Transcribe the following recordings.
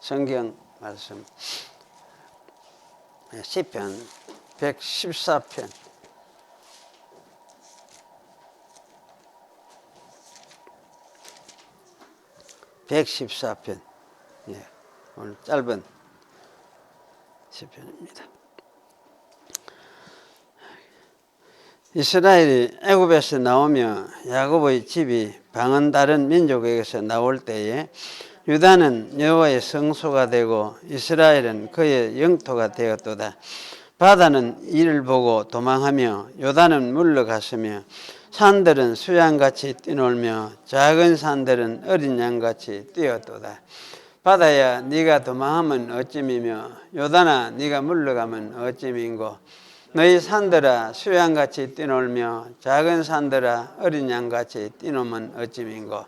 성경 말씀 시편 114편 114편 오늘 짧은 시편입니다. 이스라엘이 애굽에서 나오며 야곱의 집이 방언 다른 민족에게서 나올 때에 유다는 여호와의 성소가 되고 이스라엘은 그의 영토가 되었도다. 바다는 이를 보고 도망하며 요단은 물러갔으며 산들은 수양같이 뛰놀며 작은 산들은 어린 양같이 뛰었도다. 바다야 네가 도망하면 어찌미며 요단아 네가 물러가면 어찌민고. 너희 산들아 수양같이 뛰놀며 작은 산들아 어린 양같이 뛰노면 어찌민고.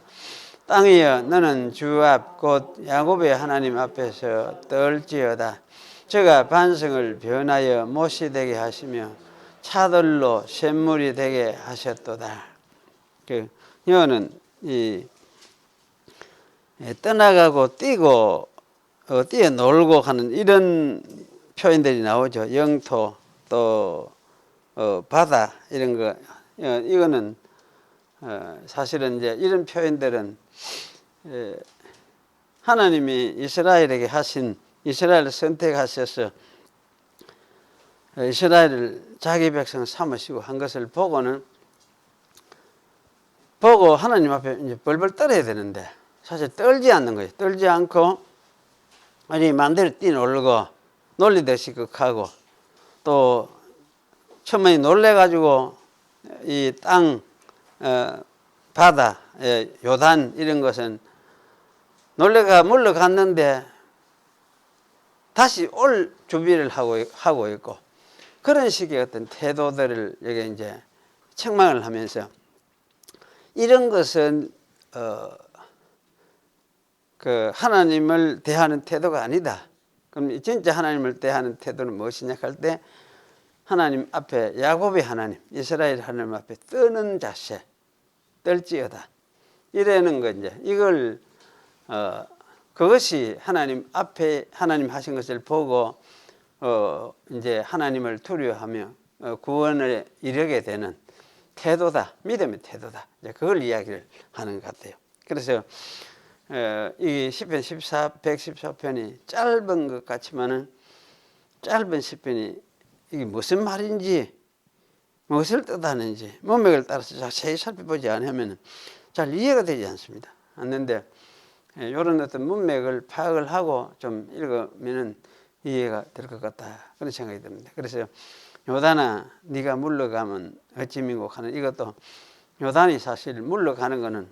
땅이여 너는 주 앞 곧 야곱의 하나님 앞에서 떨지어다. 저가 반성을 변하여 못이 되게 하시며 차들로 샘물이 되게 하셨도다. 여는 떠나가고 뛰고 뛰어놀고 하는 이런 표현들이 나오죠. 영토 또 바다 이런 거. 이거는 사실은 이제 이런 표현들은 하나님이 이스라엘에게 하신, 이스라엘을 선택하셔서 이스라엘을 자기 백성 삼으시고 한 것을 보고 하나님 앞에 이제 벌벌 떨어야 되는데 사실 떨지 않는 거예요. 떨지 않고 아니 마음대로 뛰놀고 놀리듯이 극하고 또 처음에 놀래가지고 이 땅 바다 요단 이런 것은 놀래가 물러갔는데 다시 올 준비를 하고 있고 그런 식의 어떤 태도들을 여기 이제 책망을 하면서 이런 것은 그 하나님을 대하는 태도가 아니다. 그럼 진짜 하나님을 대하는 태도는 무엇이냐 할 때 하나님 앞에 야곱의 하나님, 이스라엘 하나님 앞에 뜨는 자세, 떨지어다. 이래는 거 이제 이걸 그것이 하나님 앞에 하나님 하신 것을 보고 이제 하나님을 두려워하며 구원을 이루게 되는 태도다. 믿음의 태도다. 이제 그걸 이야기를 하는 것 같아요. 그래서 이 시편 114편이 짧은 것 같지만은 짧은 시편이 이게 무슨 말인지 무엇을 뜻하는지 문맥을 따라서 자세히 살펴보지 않으면 잘 이해가 되지 않습니다. 않는데 이런 어떤 문맥을 파악을 하고 좀 읽으면 이해가 될 것 같다 그런 생각이 듭니다. 그래서 요단아 네가 물러가면 어찌민고 하는 이것도 요단이 사실 물러가는 거는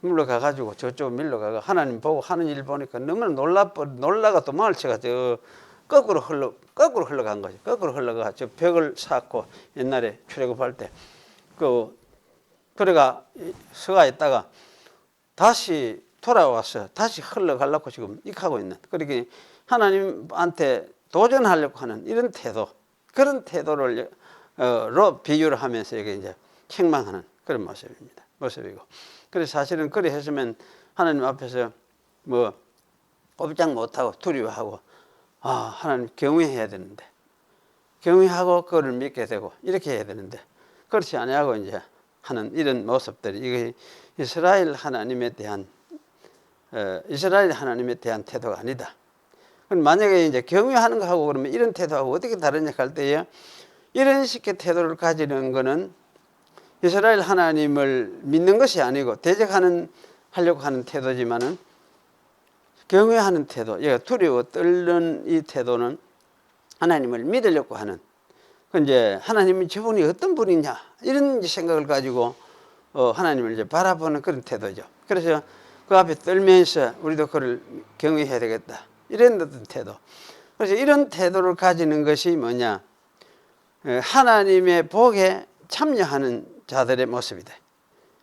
물러가 가지고 저쪽 밀러가가 하나님 보고 하는 일 보니까 너무나 놀라가 도망을 쳐가지고 거꾸로 흘러간 거죠. 거꾸로 흘러가 저 벽을 쌓고 옛날에 출애굽할 때 그래가 서가 있다가 다시 돌아와서 다시 흘러가려고 지금 익하고 있는 그렇게 하나님한테 도전하려고 하는 이런 태도 그런 태도를 비유를 하면서 이게 이제 책망하는 그런 모습이고 그래서 사실은 그리 했으면 하나님 앞에서 뭐 꼼짝 못하고 두려워하고 하나님 경외해야 되는데 경외하고 그거를 믿게 되고 이렇게 해야 되는데 그렇지 않냐고 이제 하는 이런 모습들이 이게 이스라엘 하나님에 대한 태도가 아니다. 그럼 만약에 이제 경외하는 거하고 그러면 이런 태도하고 어떻게 다르냐 할 때에 이런 식의 태도를 가지는 거는 이스라엘 하나님을 믿는 것이 아니고 하려고 하는 태도지만은 경외하는 태도, 두려워 떨는 이 태도는 하나님을 믿으려고 하는 이제 하나님이 저분이 어떤 분이냐 이런 생각을 가지고 하나님을 이제 바라보는 그런 태도죠. 그래서 그 앞에 떨면서 우리도 그를 경외해야 되겠다 이런 어떤 태도. 그래서 이런 태도를 가지는 것이 뭐냐 하나님의 복에 참여하는 자들의 모습이다.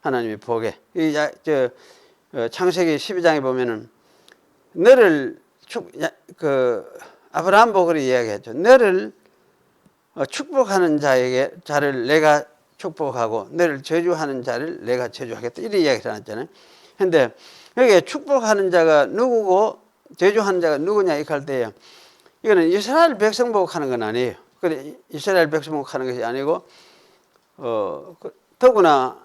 하나님의 복에 창세기 12장에 보면은 너를 아브라함 복을 이야기했죠. 너를 축복하는 자를 내가 축복하고 너를 저주하는 자를 내가 저주하겠다 이런 이야기를 하잖아요. 근데 여기에 축복하는 자가 누구고 저주하는 자가 누구냐 이렇게 할 때요. 이거는 이스라엘 백성 보고 하는 건 아니에요. 그래 이스라엘 백성 보고 하는 것이 아니고 더구나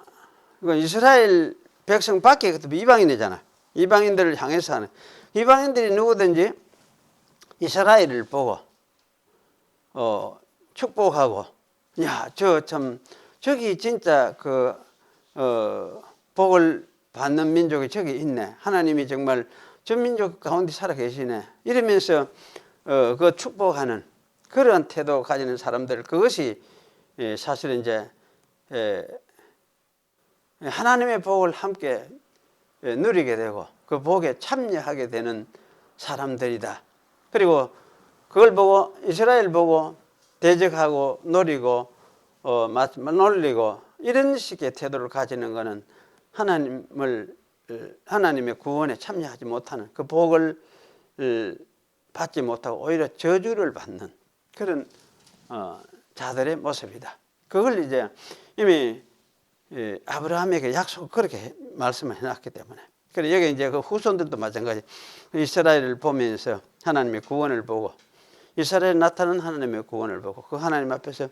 이건 이스라엘 백성 밖에 이방인이잖아. 이방인들을 향해서 하는. 이방인들이 누구든지 이스라엘을 보고 축복하고 야, 저기 진짜 복을 받는 민족이 저기 있네. 하나님이 정말 저 민족 가운데 살아 계시네. 이러면서 그 축복하는 그런 태도 가지는 사람들, 그것이 사실은 이제 하나님의 복을 함께 누리게 되고 그 복에 참여하게 되는 사람들이다. 그리고 그걸 보고 이스라엘 보고 대적하고 노리고 놀리고 이런 식의 태도를 가지는 것은 하나님의 구원에 참여하지 못하는 그 복을 받지 못하고 오히려 저주를 받는 그런 자들의 모습이다. 그걸 이제 이미 아브라함에게 약속 그렇게 말씀을 해놨기 때문에. 그래 여기 이제 그 후손들도 마찬가지. 이스라엘을 보면서 하나님의 구원을 보고 이스라엘에 나타난 하나님의 구원을 보고 그 하나님 앞에서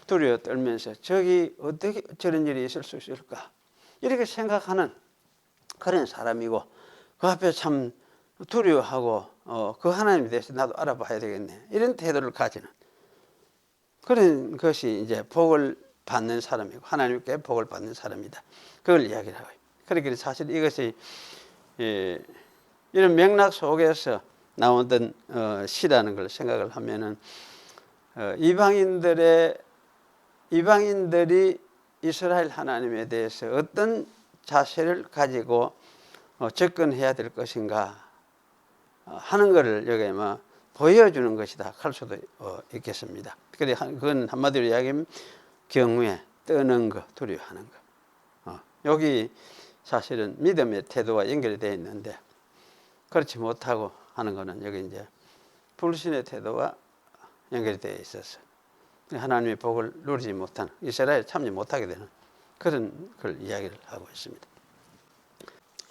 두려워 떨면서 저기 어떻게 저런 일이 있을 수 있을까 이렇게 생각하는 그런 사람이고 그 앞에 참 두려워하고 그 하나님에 대해서 나도 알아봐야 되겠네 이런 태도를 가지는 그런 것이 이제 복을 받는 사람이고 하나님께 복을 받는 사람이다. 그걸 이야기를 하고 그러기에 사실 이것이 이런 맥락 속에서 나오던 시라는 걸 생각을 하면은 이방인들이 이스라엘 하나님에 대해서 어떤 자세를 가지고 접근해야 될 것인가 하는 것을 여기에 보여주는 것이다 할 수도 있겠습니다. 그래 그건 한마디로 이야기하면 경외, 떠는 거, 두려워하는 거. 여기 사실은 믿음의 태도와 연결이 되어 있는데 그렇지 못하고 하는 것은 여기 이제 불신의 태도와 연결이 되어 있어서 하나님의 복을 누리지 못하는 이스라엘에 참여 못하게 되는 그런 걸 이야기를 하고 있습니다.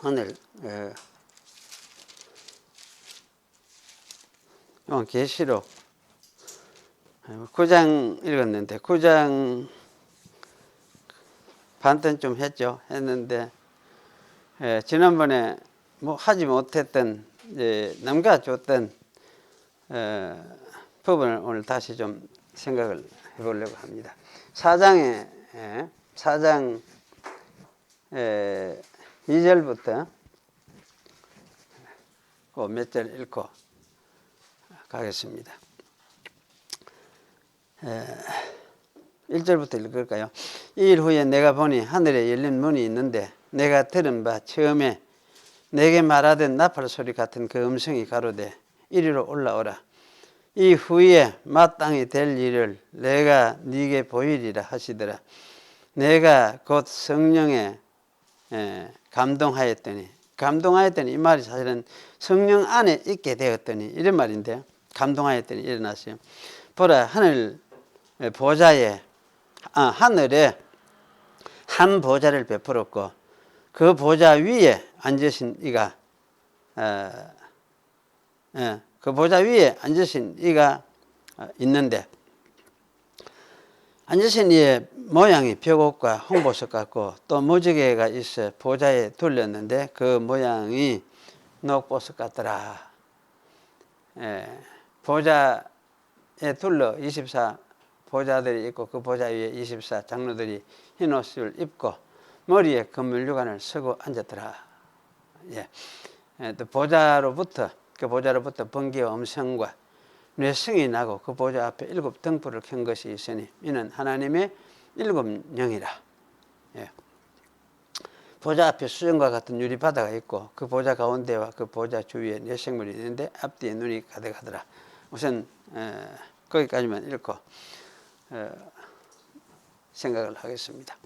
오늘 계시록 9장 읽었는데 9장 반편쯤 했는데 지난번에 하지 못했던 남겨줬던 부분을 오늘 다시 좀 생각을 해보려고 합니다. 4장 2절부터 몇 절 읽고 가겠습니다. 1절부터 읽을까요? 이 일 후에 내가 보니 하늘에 열린 문이 있는데 내가 들은 바 처음에 내게 말하던 나팔 소리 같은 그 음성이 가로되 이리로 올라오라. 이 후에 마땅히 될 일을 내가 네게 보이리라 하시더라. 내가 곧 성령에 감동하였더니 이 말이 사실은 성령 안에 있게 되었더니 이런 말인데 감동하였더니 일어났어요. 보라 하늘 보좌에 하늘에 한 보좌를 베풀었고 그 보좌 위에 앉으신 이가 있는데 앉으신 이의 모양이 벽옷과 홍보석 같고 또 무지개가 있어 보좌에 둘렸는데 그 모양이 녹보석 같더라. 보좌에 둘러 24 보좌들이 있고 그 보좌 위에 24 장로들이 흰 옷을 입고 머리에 금물 유관을 쓰고 앉았더라. 또 보좌로부터 번개와 음성과 뇌성이 나고 그 보좌 앞에 7 등불을 켠 것이 있으니 이는 하나님의 7 영이라. 보좌 앞에 수정과 같은 유리바다가 있고 그 보좌 가운데와 그 보좌 주위에 뇌생물이 있는데 앞뒤에 눈이 가득하더라. 우선 거기까지만 읽고 생각을 하겠습니다.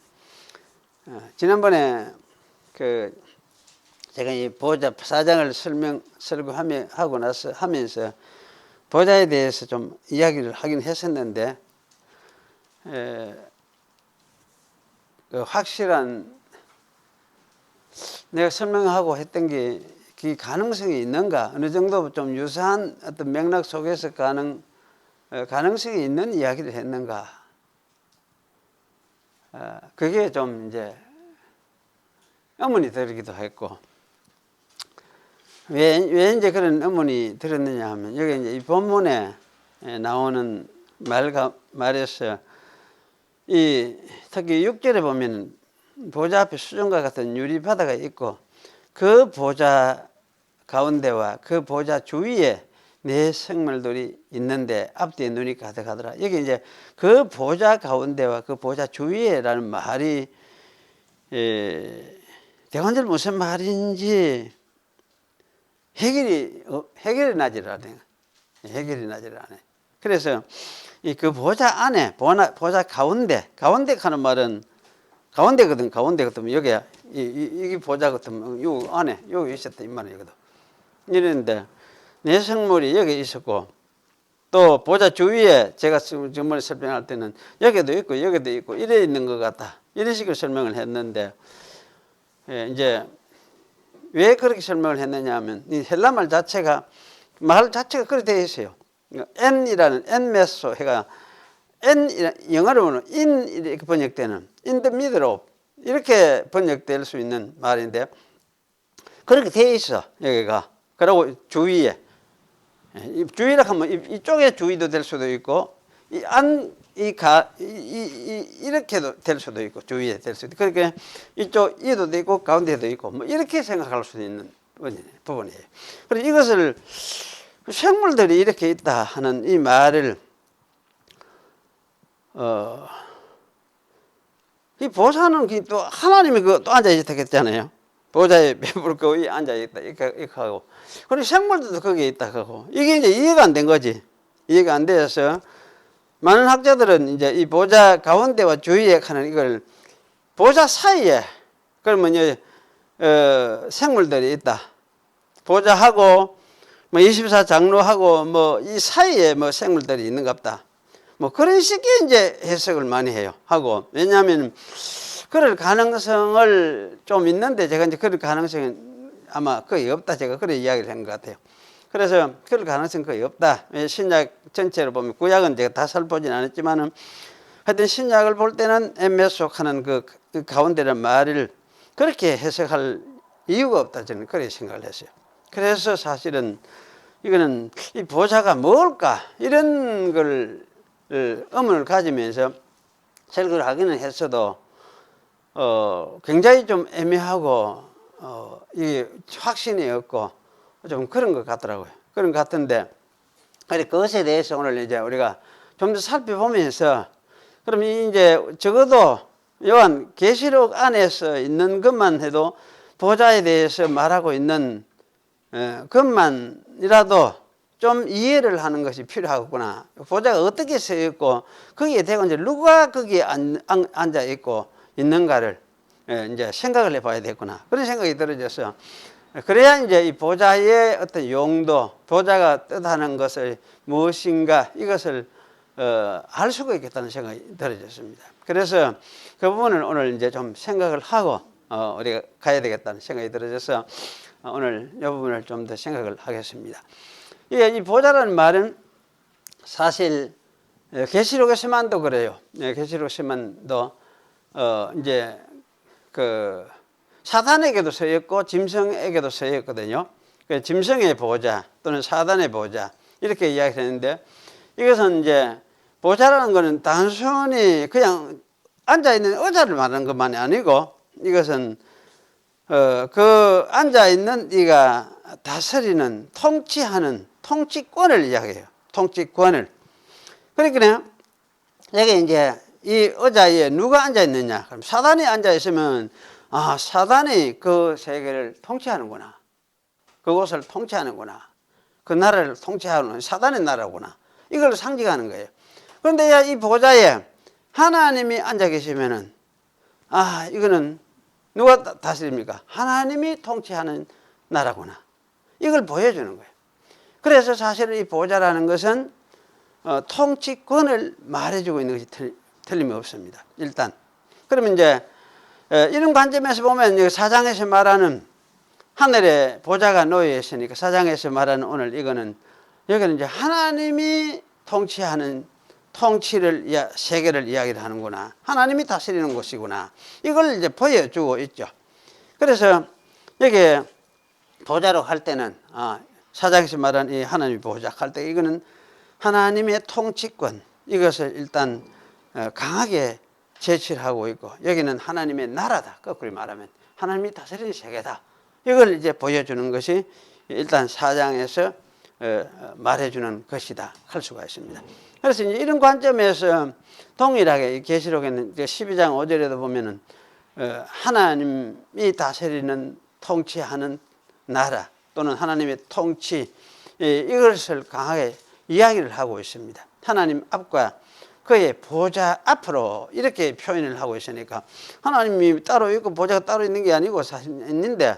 지난번에 제가 이 보좌 4장을 설교하고 나서 하면서 보좌에 대해서 좀 이야기를 하긴 했었는데 그 확실한 내가 설명하고 했던 게 그 가능성이 있는가, 어느 정도 좀 유사한 어떤 맥락 속에서 가능성이 있는 이야기를 했는가, 그게 좀 이제 의문이 들기도 했고, 왜 이제 그런 의문이 들었느냐 하면, 여기 이제 이 본문에 나오는 말에서 특히 6절에 보면 보좌 앞에 수정과 같은 유리바다가 있고, 그 보좌 가운데와 그 보좌 주위에 네 생물들이 있는데 앞뒤에 눈이 가득하더라. 여기 이제 그 보좌 가운데와 그 보좌 주위에라는 말이 대관절 무슨 말인지 해결이 나질 않아요. 해결이 나질 않아요. 그래서 그 보좌 안에, 보좌 가운데 하는 말은 가운데거든. 여기 이 보좌 같으면 요 안에 여기 있었다 이 말이거든. 이랬는데 네 생물이 여기 있었고, 또 보좌 주위에 제가 전번에 설명할 때는 여기도 있고 이래 있는 것 같다, 이런 식으로 설명을 했는데, 이제 왜 그렇게 설명을 했느냐 하면 이 헬라말 자체가 그렇게 되어 있어요. N이라는 N메소 해가 영어로는 in 이렇게 번역되는 in the middle of 이렇게 번역될 수 있는 말인데, 그렇게 되어 있어 여기가. 그리고 주위에, 주위라 하면 이쪽에 주위도 될 수도 있고 이렇게도 될 수도 있고 주위에 될 수도 있고, 그러니까 이쪽 이도 있고 가운데도 있고 뭐 이렇게 생각할 수 있는 부분이에요. 그래서 이것을 생물들이 이렇게 있다 하는 이 말을 이 보좌는 또 하나님이 또 앉아 있다겠잖아요. 보좌에 배부를 거기 앉아 있다 이렇게 하고, 그리고 생물들도 거기에 있다 하고, 이게 이제 이해가 안 된 거지. 이해가 안 돼서 많은 학자들은 이제 이 보좌 가운데와 주위에 하는 이걸 보좌 사이에, 그러면 이제 생물들이 있다. 보좌하고 뭐 24장로하고 뭐 이 사이에 뭐 생물들이 있는 것 같다. 뭐 그런 식의 이제 해석을 많이 해요. 하고, 왜냐하면 그럴 가능성을 좀 있는데, 제가 이제 그럴 가능성은 아마 거의 없다, 제가 그런 이야기를 한 것 같아요. 그래서 그럴 가능성은 거의 없다. 신약 전체로 보면, 구약은 제가 다 살펴보진 않았지만은 하여튼 신약을 볼 때는 엠메속하는 그 가운데라는 말을 그렇게 해석할 이유가 없다, 저는 그렇게 생각을 했어요. 그래서 사실은 이거는 이 보좌가 뭘까, 이런 걸 의문을 가지면서 설교를 하기는 했어도 굉장히 좀 애매하고 이게 확신이 없고 좀 그런 것 같더라고요. 그런 것 같은데, 그것에 대해서 오늘 이제 우리가 좀 더 살펴보면서, 그럼 이제 적어도 요한 계시록 안에서 있는 것만 해도 보좌에 대해서 말하고 있는 것만이라도 좀 이해를 하는 것이 필요하구나. 보좌가 어떻게 서 있고 거기에 대고 이제 누가 거기에 앉아 있고 있는가를 이제 생각을 해봐야 되겠구나, 그런 생각이 들어져서, 그래야 이제 이 보좌의 어떤 용도, 보좌가 뜻하는 것을 무엇인가, 이것을 알 수가 있겠다는 생각이 들어졌습니다. 그래서 그 부분을 오늘 이제 좀 생각을 하고 우리가 가야 되겠다는 생각이 들어져서 오늘 이 부분을 좀 더 생각을 하겠습니다. 이 보좌라는 말은 사실 계시록에서만도 그래요. 계시록에서만도 이제 그 사단에게도 쓰였고 짐승에게도 쓰였거든요. 짐승의 보좌 또는 사단의 보좌 이렇게 이야기했는데, 이것은 이제 보좌라는 것은 단순히 그냥 앉아 있는 의자를 말하는 것만이 아니고, 이것은 그 앉아 있는 이가 다스리는, 통치하는 통치권을 이야기해요. 통치권을. 그러니까 여기 이제 이 의자에 누가 앉아 있느냐? 그럼 사단이 앉아 있으면, 아, 사단이 그 세계를 통치하는구나. 그곳을 통치하는구나. 그 나라를 통치하는 사단의 나라구나. 이걸 상징하는 거예요. 그런데 이 보좌에 하나님이 앉아 계시면은, 아, 이거는 누가 다스립니까? 하나님이 통치하는 나라구나. 이걸 보여주는 거예요. 그래서 사실은 이 보좌라는 것은 통치권을 말해주고 있는 것이 틀림이 없습니다. 일단. 그러면 이제 이런 관점에서 보면 사장에서 말하는 하늘에 보좌가 놓여 있으니까 사장에서 말하는 오늘 이거는 여기는 이제 하나님이 통치하는 통치를 세계를 이야기를 하는구나. 하나님이 다스리는 곳이구나. 이걸 이제 보여주고 있죠. 그래서 여기 보좌로 할 때는 사장에서 말하는 이 하나님이 보좌 할 때 이거는 하나님의 통치권 이것을 일단 강하게 제시를 하고 있고 여기는 하나님의 나라다. 거꾸로 말하면 하나님이 다스리는 세계다. 이걸 이제 보여주는 것이 일단 4장에서 말해주는 것이다 할 수가 있습니다. 그래서 이제 이런 관점에서 동일하게 계시록에는 12장 5절에도 보면은 하나님이 다스리는 통치하는 나라 또는 하나님의 통치 이것을 강하게 이야기를 하고 있습니다. 하나님 앞과 그의 보좌 앞으로 이렇게 표현을 하고 있으니까 하나님이 따로 있고 보좌가 따로 있는 게 아니고 사실 있는데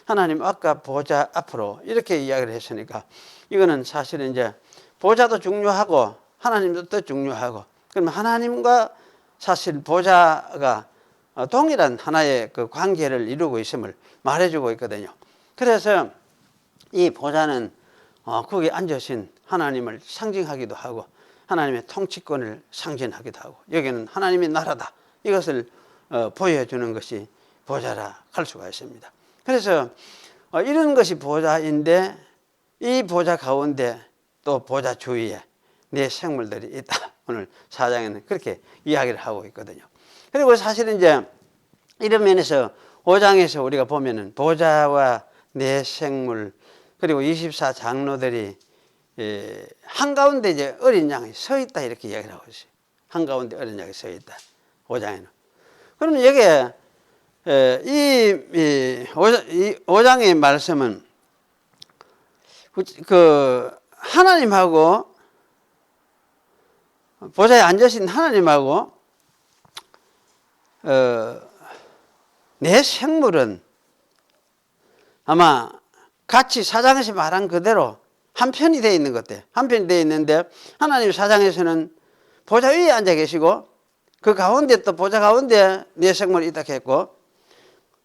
하나님 앞과 보좌 앞으로 이렇게 이야기를 했으니까 이거는 사실은 이제 보좌도 중요하고 하나님도 또 중요하고 그러면 하나님과 사실 보좌가 동일한 하나의 그 관계를 이루고 있음을 말해주고 있거든요. 그래서 이 보좌는 거기에 앉으신 하나님을 상징하기도 하고 하나님의 통치권을 상징하기도 하고 여기는 하나님의 나라다 이것을 보여주는 것이 보좌라 할 수가 있습니다. 그래서 이런 것이 보좌인데 이 보좌 가운데 또 보좌 주위에 내 생물들이 있다. 오늘 4장에는 그렇게 이야기를 하고 있거든요. 그리고 사실은 이제 이런 면에서 5장에서 우리가 보면은 보좌와 내 생물 그리고 24장로들이 한가운데 이제 어린 양이 서 있다 이렇게 이야기를 하고 있어요. 한가운데 어린 양이 서 있다. 5장에는. 그러면 여기에 이 5장의 말씀은 그 하나님하고 보좌에 앉으신 하나님하고 내 생물은 아마 같이 4장에서 말한 그대로 한편이 되어 있는 것 같아요. 한편이 되어 있는데 하나님 4장에서는 보좌 위에 앉아 계시고 그 가운데 또 보좌 가운데 내 생물이 있다 했고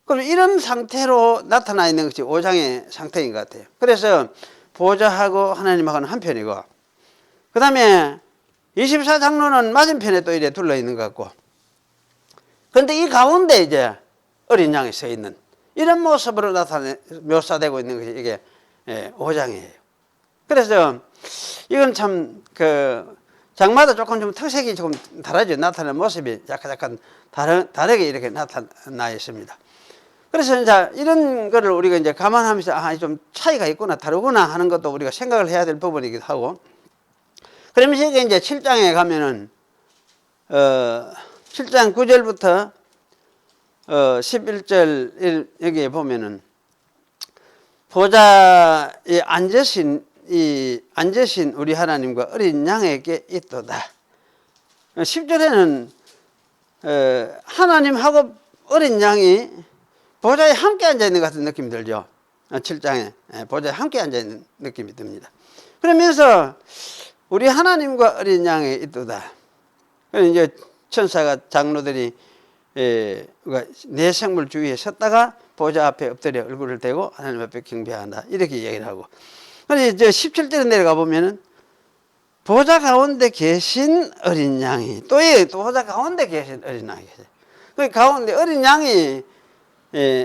그럼 이런 상태로 나타나 있는 것이 5장의 상태인 것 같아요. 그래서 보좌하고 하나님하고는 한편이고 그 다음에 24장로는 맞은편에 또 이래 둘러 있는 것 같고 그런데 이 가운데 이제 어린 양이 서 있는 이런 모습으로 묘사되고 있는 것이 이게 5장이에요. 그래서 이건 참 그 장마다 조금 좀 특색이 조금 다르죠. 나타나는 모습이 약간 다르게 이렇게 나타나 있습니다. 그래서 이제 이런 거를 우리가 이제 감안하면서 좀 차이가 있구나 다르구나 하는 것도 우리가 생각을 해야 될 부분이기도 하고 그러면서 이제 7장에 가면은 7장 9절부터 11절 여기에 보면은 보좌에 앉으신 우리 하나님과 어린 양에게 있도다. 10절에는 하나님하고 어린 양이 보좌에 함께 앉아 있는 것 같은 느낌이 들죠. 7장에 보좌에 함께 앉아 있는 느낌이 듭니다. 그러면서 우리 하나님과 어린 양에 있도다. 이제 천사가 장로들이 내 생물 주위에 섰다가 보좌 앞에 엎드려 얼굴을 대고 하나님 앞에 경배한다. 이렇게 얘기를 하고. 그런데 이제 17절에 내려가 보면은 보좌 가운데 계신 어린 양이 또 보좌 가운데 계신 어린 양이 계세요. 그 가운데 어린 양이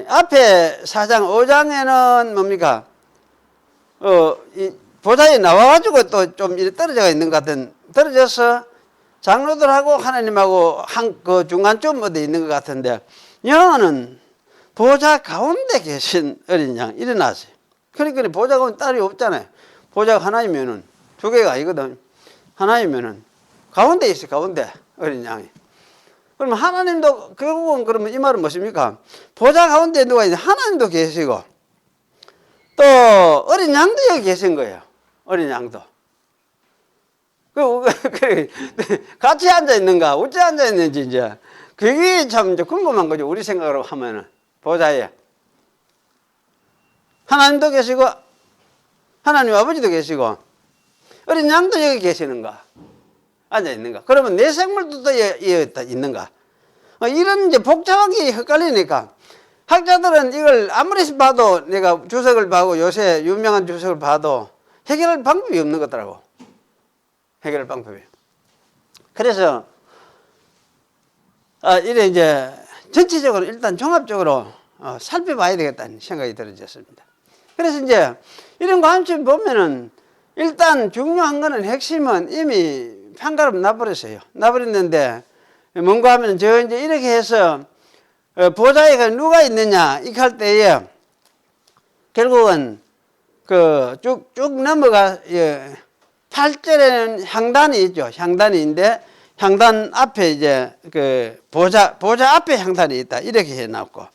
앞에 4장 5장에는 뭡니까? 이 보좌에 나와가지고 또 좀 떨어져 있는 것 같은 떨어져서 장로들하고 하나님하고 그 중간쯤 어디 있는 것 같은데 여호와는 보좌 가운데 계신 어린 양 일어나세요. 그러니까 보좌 가운데 딸이 없잖아요. 보좌가 하나이면은 두 개가 아니거든. 하나이면은 가운데 있어 가운데 어린 양이. 그러면 하나님도 결국은 그러면 이 말은 무엇입니까? 보좌 가운데 누가 있는데 하나님도 계시고 또 어린 양도 여기 계신 거예요. 어린 양도. 같이 앉아 있는가, 어째 앉아 있는지 이제 그게 참 이제 궁금한 거죠. 우리 생각으로 하면은 보좌에 하나님도 계시고 하나님 아버지도 계시고 어린 양도 여기 계시는가, 앉아 있는가? 그러면 내 생물도 또 있는가? 이런 이제 복잡하게 헷갈리니까 학자들은 이걸 아무리 봐도 내가 주석을 봐고 요새 유명한 주석을 봐도 해결할 방법이 없는 거더라고. 해결할 방법이. 그래서 이래 이제 전체적으로 일단 종합적으로 살펴봐야 되겠다는 생각이 들어졌습니다. 그래서 이제 이런 관점 보면은 일단 중요한 거는 핵심은 이미 판가름 나버렸어요. 나버렸는데 뭔가 하면 저 이제 이렇게 해서 보좌에 누가 있느냐 이렇게 할 때에 결국은 그 쭉 넘어가 8절에는 향단이 있죠. 향단인데 향단 앞에 이제 그 보좌 앞에 향단이 있다 이렇게 해놨고,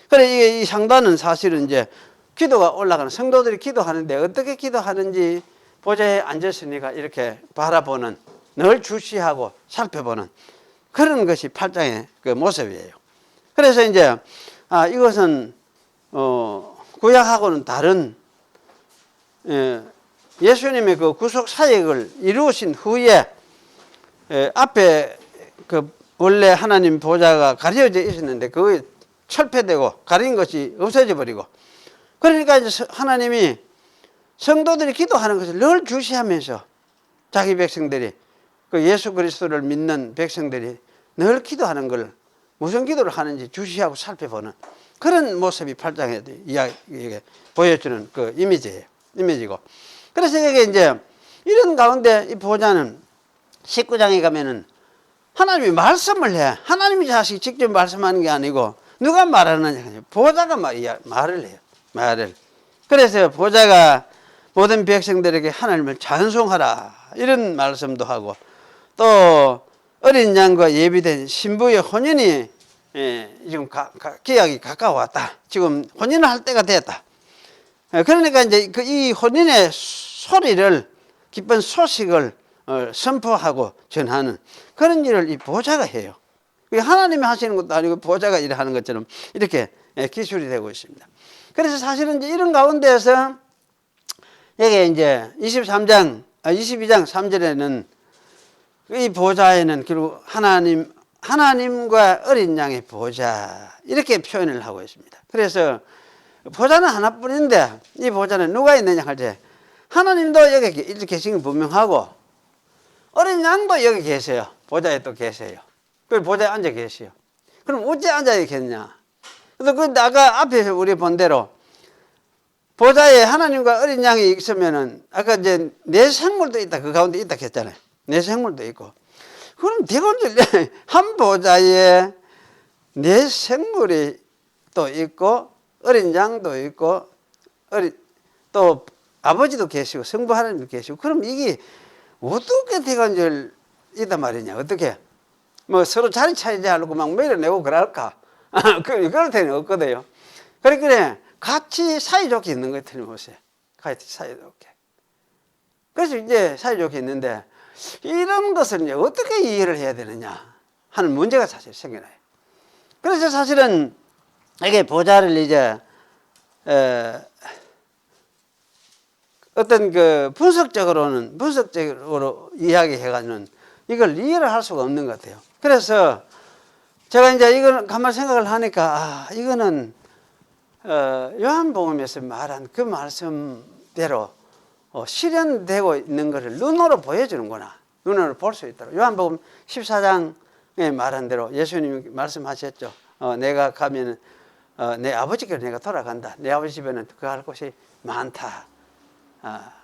그래 이 향단은 사실은 이제 기도가 올라가는 성도들이 기도하는데 어떻게 기도하는지 보좌에 앉았으니까 이렇게 바라보는, 늘 주시하고 살펴보는 그런 것이 8장의 그 모습이에요. 그래서 이제 이것은 구약하고는 다른 예수님의 그 구속 사역을 이루신 후에 앞에 그 원래 하나님 보좌가 가려져 있었는데 그게 철폐되고 가린 것이 없어져 버리고, 그러니까 이제 하나님이 성도들이 기도하는 것을 늘 주시하면서 자기 백성들이 그 예수 그리스도를 믿는 백성들이 늘 기도하는 걸 무슨 기도를 하는지 주시하고 살펴보는 그런 모습이 8장에 이야기 보여주는 그 이미지고. 그래서 이게 이제 이런 가운데 이 보좌는 19장에 가면은 하나님이 말씀을 해. 하나님이 자식이 직접 말씀하는 게 아니고 누가 말하느냐. 보좌가 말을 해요. 말을. 그래서 보좌가 모든 백성들에게 하나님을 찬송하라 이런 말씀도 하고, 또 어린 양과 예비된 신부의 혼인이 지금 기약이 가까워왔다. 지금 혼인을 할 때가 됐다. 그러니까 이제 이 혼인의 소리를, 기쁜 소식을 선포하고 전하는 그런 일을 이 보좌가 해요. 하나님이 하시는 것도 아니고 보좌가 일하는 것처럼 이렇게 기술이 되고 있습니다. 그래서 사실은 이제 이런 가운데에서 여기 이제 22장 3절에는 이 보좌에는 결국 하나님과 어린 양의 보좌 이렇게 표현을 하고 있습니다. 그래서 보좌는 하나뿐인데 이 보좌는 누가 있느냐 할 때 하나님도 여기 계신 게 분명하고 어린 양도 여기 계세요. 보좌에 또 계세요. 그 보좌에 앉아 계세요. 그럼 어째 앉아 있겠냐? 그래서 아까 앞에서 우리 본 대로 보좌에 하나님과 어린 양이 있으면은 아까 이제 내 생물도 있다, 그 가운데 있다 했잖아요. 내 생물도 있고. 그럼 대건들 한 보좌에 내 생물이 또 있고 어린 양도 있고 또 아버지도 계시고 성부 하나님도 계시고, 그럼 이게 어떻게 대건절 있단 말이냐? 어떻게 뭐 서로 자리 차지지 않고 막 밀어내고 그럴까? 그럴 때는 없거든요. 그러니까 같이 사이좋게 있는 것 틀림없어요. 같이 사이좋게. 그래서 이제 사이좋게 있는데 이런 것을 이제 어떻게 이해를 해야 되느냐 하는 문제가 사실 생겨나요. 그래서 사실은 이게 보좌를 이제 어떤 그 분석적으로 이야기해가지고는 이걸 이해를 할 수가 없는 것 같아요. 그래서 제가 이제 이걸 가만히 생각을 하니까 이거는 요한복음에서 말한 그 말씀대로 실현되고 있는 것을 눈으로 보여주는구나. 눈으로 볼 수 있도록. 요한복음 14장에 말한 대로 예수님이 말씀하셨죠. 내가 가면 내 아버지께로 내가 돌아간다. 내 아버지 집에는 그 할 곳이 많다.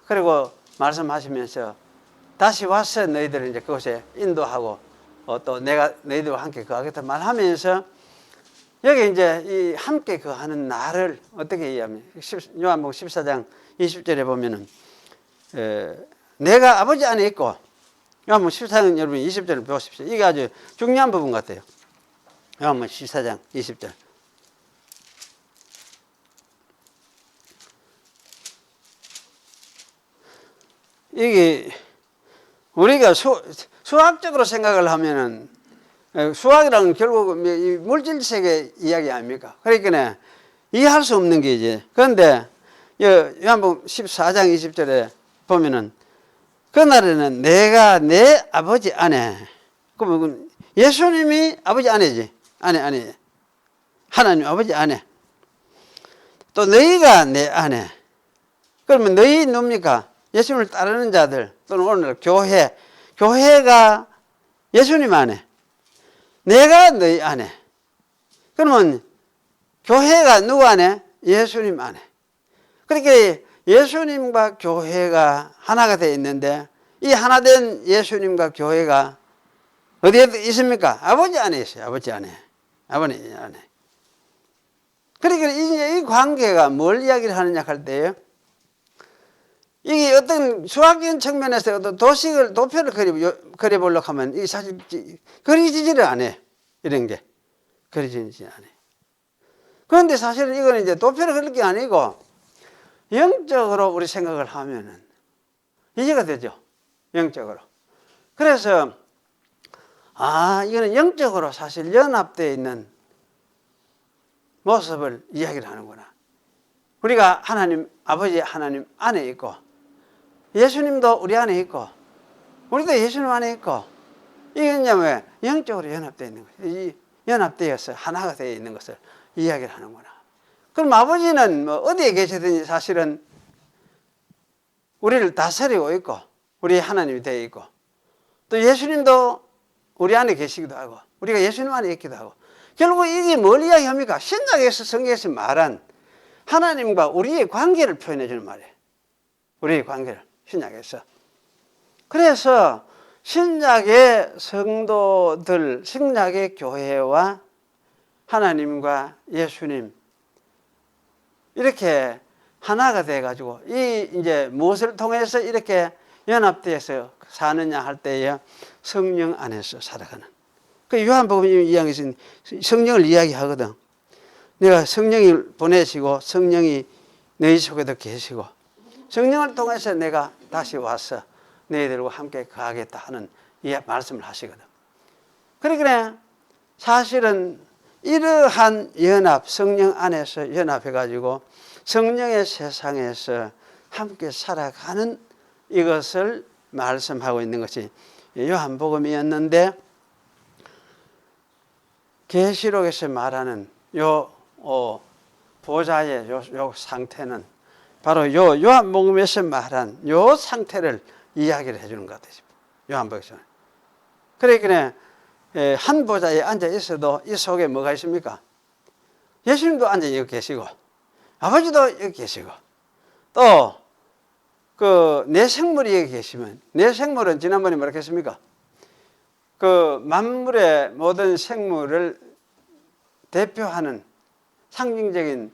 그리고 말씀하시면서 다시 와서 너희들을 이제 그곳에 인도하고 또 내가 너희들과 함께 거하겠다 말하면서 여기 이제 이 함께 거하는 나를 어떻게 이해하면 요한복음 14장 20절에 보면은 내가 아버지 안에 있고, 요한복음 14장 여러분 20절을 보십시오. 이게 아주 중요한 부분 같아요. 요한복음 14장 20절. 이게 우리가 수학적으로 생각을 하면은 수학이란 결국 이 물질 세계 이야기 아닙니까? 그러니까 이해할 수 없는 게 이제. 그런데 요한복음 14장 20절에 보면은 그날에는 내가 내 아버지 안에, 그러면 예수님이 아버지 안에지. 아내. 하나님 아버지 아내. 또 너희가 내 아내. 그러면 너희 누굽니까? 예수님을 따르는 자들 또는 오늘 교회가 예수님 아내. 내가 너희 아내. 그러면 교회가 누구 아내? 예수님 아내. 그렇게 예수님과 교회가 하나가 되어 있는데 이 하나된 예수님과 교회가 어디에 있습니까? 아버지 안에 있어요. 아버지 안에. 아버지 안에. 그러니까 이제 이 관계가 뭘 이야기를 하느냐 할 때요. 이게 어떤 수학적인 측면에서 어떤 도표를 그려보려고 하면 이게 사실 그려지지를 않아요. 이런 게. 그려지지 않아요. 그런데 사실은 이거는 이제 도표를 그릴 게 아니고 영적으로 우리 생각을 하면은 이해가 되죠. 영적으로. 그래서 이거는 영적으로 사실 연합되어 있는 모습을 이야기를 하는구나. 우리가 하나님, 아버지 하나님 안에 있고 예수님도 우리 안에 있고 우리도 예수님 안에 있고 이게 뭐냐면 영적으로 연합되어 있는 거예요. 이 연합되어서 하나가 되어 있는 것을 이야기를 하는구나. 그럼 아버지는 뭐 어디에 계시든지 사실은 우리를 다스리고 있고 우리 하나님이 되어 있고 또 예수님도 우리 안에 계시기도 하고 우리가 예수님 안에 있기도 하고 결국 이게 뭘 이야기합니까? 신약에서 성경에서 말한 하나님과 우리의 관계를 표현해 주는 말이에요. 우리의 관계를 신약에서. 그래서 신약의 성도들, 신약의 교회와 하나님과 예수님 이렇게 하나가 돼 가지고 이제 무엇을 통해서 이렇게 연합돼서 사느냐 할 때에 성령 안에서 살아가는. 그 요한복음 2장에서 성령을 이야기하거든. 내가 성령을 보내시고 성령이 너희 속에도 계시고 성령을 통해서 내가 다시 와서 너희들과 함께 거하겠다 하는 이 말씀을 하시거든. 그러니까 사실은 이러한 연합, 성령 안에서 연합해가지고 성령의 세상에서 함께 살아가는 이것을 말씀하고 있는 것이 요한복음이었는데 계시록에서 말하는 보좌의 요 상태는 바로 요한복음에서 말한 요 상태를 이야기를 해주는 것 같아요. 요한복음에서. 그러니까 한 보좌에 앉아 있어도 이 속에 뭐가 있습니까? 예수님도 앉아 여기 계시고 아버지도 여기 계시고 또 그 내 생물이 여기 계시면 내 생물은 지난번에 뭐라고 했습니까? 그 만물의 모든 생물을 대표하는 상징적인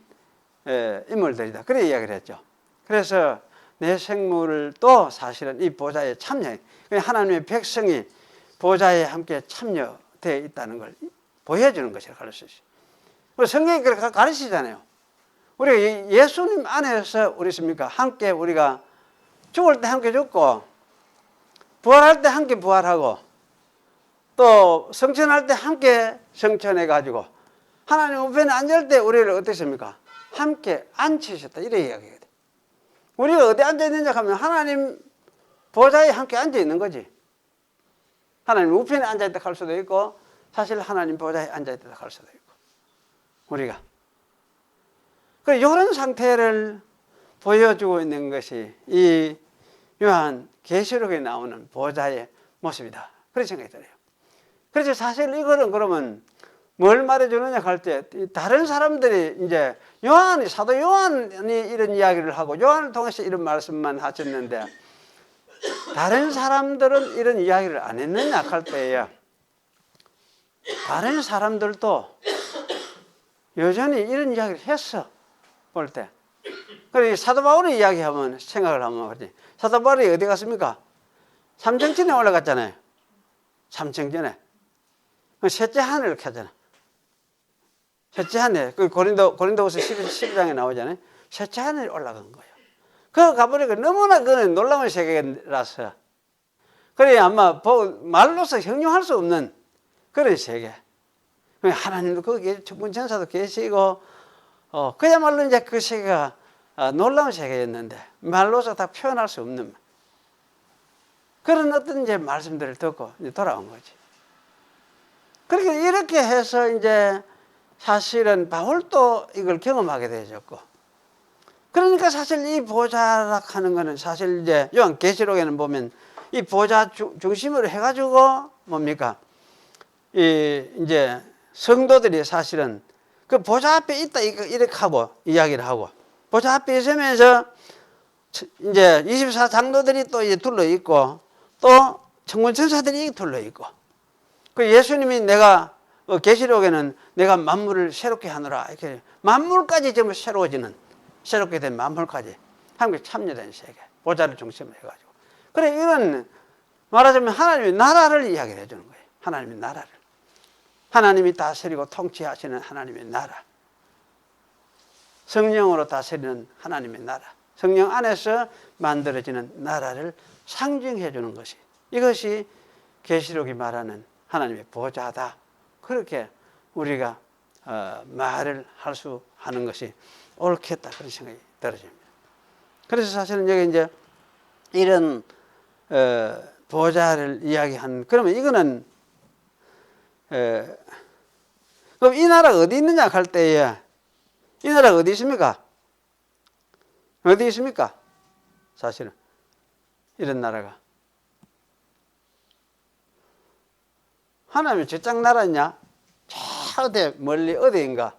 인물들이다. 그래 이야기를 했죠. 그래서 내 생물도 사실은 이 보좌에 참여해. 하나님의 백성이 보좌에 함께 참여되어 있다는 걸 보여주는 것이라고 할 수 있어요. 성경이 그렇게 가르치잖아요. 우리가 예수님 안에서 우리 있습니까? 함께 우리가 죽을 때 함께 죽고 부활할 때 함께 부활하고 또 성천할 때 함께 성천해가지고 하나님 우편에 앉을 때 우리를 어떻습니까? 함께 앉히셨다. 이래 이야기해야 돼. 우리가 어디 앉아있느냐 하면 하나님 보좌에 함께 앉아있는 거지. 하나님 우편에 앉아있다 할 수도 있고 사실 하나님 보좌에 앉아있다 할 수도 있고 우리가 이런 상태를 보여주고 있는 것이 이 요한 계시록에 나오는 보좌의 모습이다. 그런 생각이 들어요. 그래서 사실 이거는 그러면 뭘 말해주느냐 할 때 다른 사람들이 이제 사도 요한이 이런 이야기를 하고 요한을 통해서 이런 말씀만 하셨는데 다른 사람들은 이런 이야기를 안 했느냐 할 때에 다른 사람들도 여전히 이런 이야기를 했어. 볼 때. 그래 사도 바울이 이야기하면 생각을 하면 그렇지. 사도 바울이 어디 갔습니까? 삼층전에 올라갔잖아요. 삼층전에. 셋째 하늘을 켜잖아. 셋째 하늘. 그 고린도후서 12장에 나오잖아요. 셋째 하늘에 올라간 거예요. 그거 가보니까 너무나 그는 놀라운 세계라서. 그래 아마 말로서 형용할 수 없는 그런 세계. 하나님도 거기에 천군천사도 계시고 그야말로 이제 그 세계가 놀라운 세계였는데 말로서 다 표현할 수 없는 그런 어떤 이제 말씀들을 듣고 이제 돌아온 거지. 그러니까 이렇게 해서 이제 사실은 바울도 이걸 경험하게 되셨고, 그러니까 사실 이 보좌락 하는 거는 사실 이제 요한계시록에는 보면 이 보좌 중심으로 해가지고 뭡니까? 이제 성도들이 사실은 그 보좌 앞에 있다 이렇게 하고 이야기를 하고, 보좌 앞에 있으면서 이제 24장로들이 또 이제 둘러 있고, 또 천군 천사들이 둘러 있고, 그 예수님이 내가 계시록에는 내가 만물을 새롭게 하노라 이렇게 만물까지 전부 새로워지는, 새롭게 된 만물까지 함께 참여된 세계, 보좌를 중심으로 해가지고, 그래 이건 말하자면 하나님의 나라를 이야기를 해주는 거예요. 하나님의 나라를, 하나님이 다스리고 통치하시는 하나님의 나라, 성령으로 다스리는 하나님의 나라, 성령 안에서 만들어지는 나라를 상징해 주는 것이, 이것이 계시록이 말하는 하나님의 보좌다. 그렇게 우리가 말을 할 수 하는 것이 옳겠다, 그런 생각이 들어집니다. 그래서 사실은 여기 이제 이런 보좌를 이야기한, 그러면 이거는 그럼 이 나라가 어디 있느냐 할 때에, 이 나라가 어디 있습니까? 어디 있습니까? 사실은 이런 나라가 하나님의 저쪽 나라냐? 저 어디 멀리 어디인가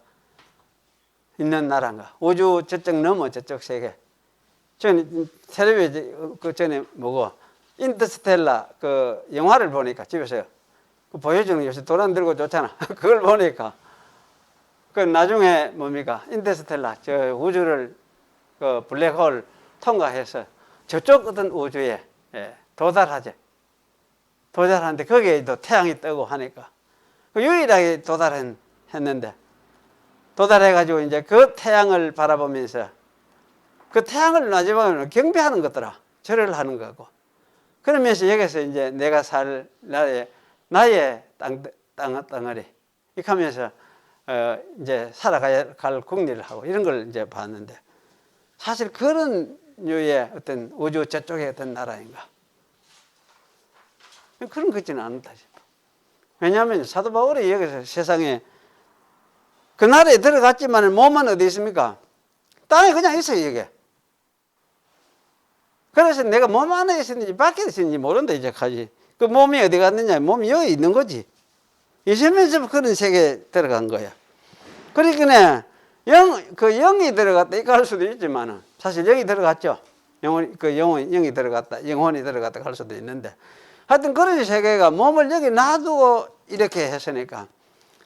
있는 나라인가? 우주 저쪽 넘어 저쪽 세계. 저는 텔레비전 그 전에 뭐고 인터스텔라 그 영화를 보니까 집에서요. 그 보여주는 요새 도난 들고 좋잖아. 그걸 보니까 그 나중에 뭡니까? 인터스텔라 저 우주를 그 블랙홀 통과해서 저쪽 어떤 우주에 도달하지. 도달하는데 거기에 또 태양이 뜨고 하니까 그 유일하게 도달했는데, 도달해가지고 이제 그 태양을 바라보면서 그 태양을 마지막으로 경배하는 것더라. 절을 하는 거고. 그러면서 여기서 이제 내가 살 나의 땅덩어리 이렇게 하면서 이제 살아갈 궁리를 하고 이런 걸 이제 봤는데, 사실 그런 류의 어떤 우주 저쪽의 어떤 나라인가? 그런 것 같지는 않다 싶어. 왜냐하면 사도 바울이 여기서 세상에 그 나라에 들어갔지만 몸은 어디 있습니까? 땅에 그냥 있어요, 이게. 그래서 내가 몸 안에 있었는지 밖에 있었는지 모른다, 이제까지. 그 몸이 어디 갔느냐? 몸이 여기 있는 거지. 있으면서 그런 세계에 들어간 거야. 그러니까 영이 들어갔다, 이거 할 수도 있지만은, 사실 영이 들어갔죠. 영이 들어갔다, 영혼이 들어갔다 할 수도 있는데, 하여튼 그런 세계가 몸을 여기 놔두고 이렇게 했으니까